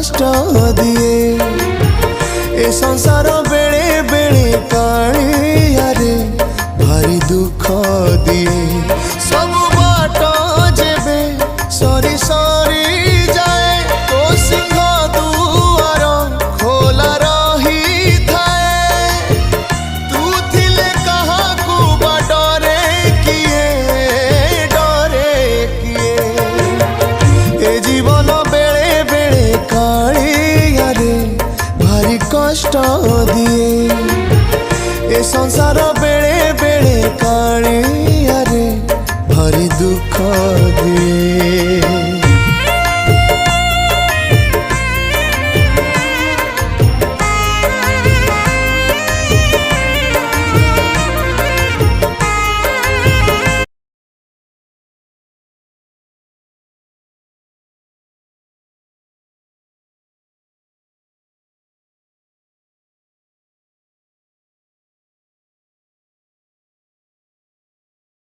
कष्ट दिए ए संसार बेले बेले कालिया रे भारी दुख दिए सब बाट जेबे सरी सरी जाए तो सिंह दुआर खोला रही थाए तू थिले कहा को डरे किए ए जीवन बेले बेले कालिया रे भारी कष्ट दिए ए संसार बेले बेले कालिया